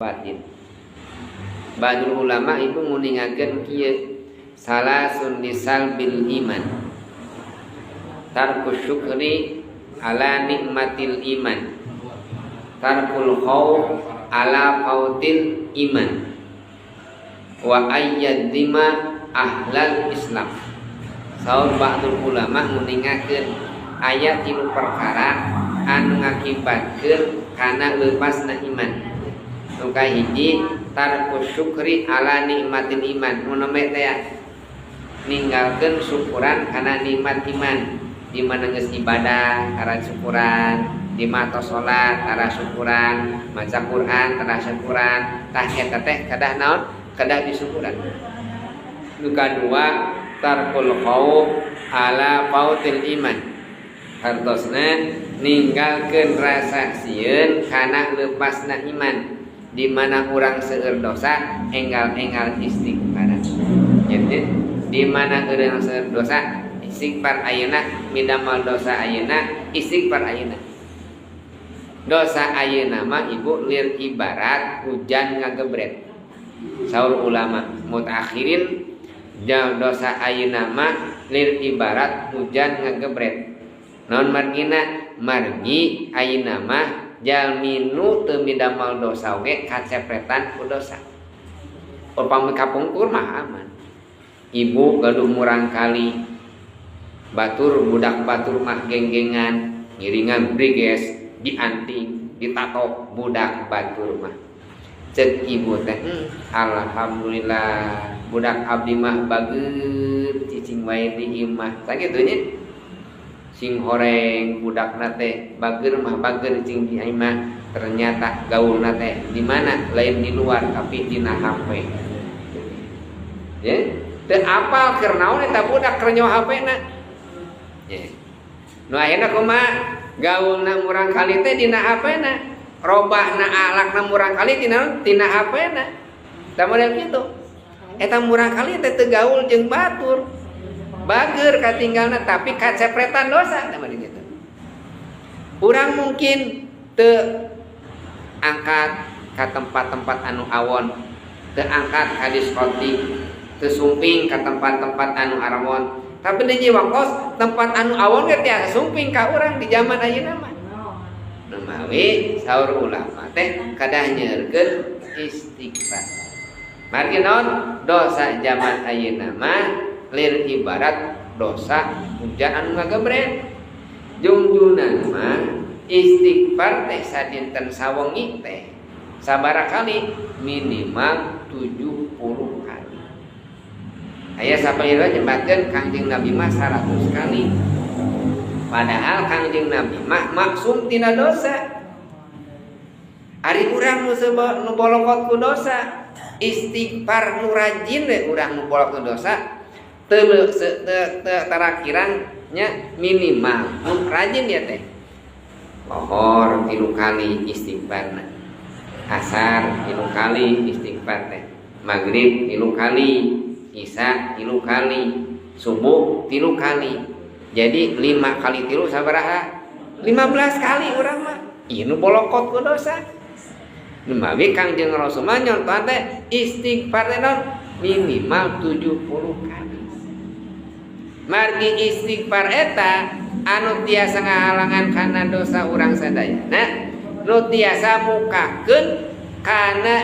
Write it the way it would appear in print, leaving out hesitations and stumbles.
batin. Ba'dul ulama itu nguningakeun kieu salasun lisal bil iman. Tarku syukri ala nikmatil iman. Tarkul khauf ala fautil iman. Wa ayyadzima ahlal Islam. Saur ba'dul ulama nguningakeun aya tilu perkara anu ngakibatkeun kana leupasna iman. Nuka hiji tarku syukri ala nikmatil iman. Munome teh ninggalkeun syukuran kana nikmat iman. Di mana geus ibadah cara syukuran, di mana salat cara syukuran, maca Quran cara syukuran, tah eta teh kadah naon? Kadah disyukuran. Nu kadua tarkul khauf ala fautil iman. Hartosna ninggalkeun rasa sieun kana leupasna iman. Di mana orang seueur dosa enggal-enggal istighfar. Jadi di mana orang seueur dosa istighfar ayeuna, midamal dosa ayeuna istighfar ayeuna. Dosa ayeuna mah ibu lir ibarat hujan ngagebret. Saur ulama mutakhirin dosa ayeuna mah lir ibarat hujan ngagebret. Naon margina? Margi ayeuna mah jalmi nu teu midamal dosa oge kacepretan ku dosa. Upami kapungkur mah aman. Ibu gaduh murang kali, batur budak batur mah genggengan, ngiringan briges, dianting, ditato budak batur mah. Cek ibu teh, alhamdulillah budak abdi mah bageut cicing wae di imah. Sakitu nya. Sing horeng budak nate bager mah bager cing di imah, ternyata gaul nate di mana? Lain di luar tapi dina HP. Ya, teu apal keur naon eta budak keur nyawa HP-na. Ya. Nu ayeuna kumaha? Gaulna murang kali teh dina HP-na. Robahna alakna murang kali tina HP-na. Da model kitu. Eta murang kali teh teu gaul jeung batur. Bager katinggalna tapi kacepretan dosa namanya gitu. Urang mungkin teu angkat ka tempat-tempat anu awon, teu angkat ka diskotik, teu sumping ka tempat-tempat anu arawon. Tapi di jiwakos tempat anu awon ge tiasa sumping ka urang di zaman ayeuna mah. Numawi saur ulama teh kadah nyeurkeun istighfar. Margi naon? Dosa zaman ayeuna mah lir ibarat dosa hujan anu ngagebret. Jungjungan mah istighfar teh sadinten sawengi teh sabaraha kali? Minimal 70 kali. Aya sapaira nyebatkeun Kangjeng Nabi mah 100 kali. Padahal Kangjeng Nabi mah maksum tina dosa. Ari urang nu bolokot ku dosa, istighfar nu rajin we urang nu bolok ku dosa. Tarakirannya minimal rajin ya teh lohor 3 kali istighfar, asar 3 kali istighfar teh, maghrib 3 kali, isya 3 kali, subuh 3 kali. Jadi 5 kali 3 sabaraha? 15 kali urang mah ieu nu bolokot ku dosa. Numawi Kangjeng Rasul mah nyontohan teh istighfar teh minimal 70 kali. Margi istighfar eta anu tiasa ngahalangan kana dosa urang sadayana, nu tiasa mukakeun kana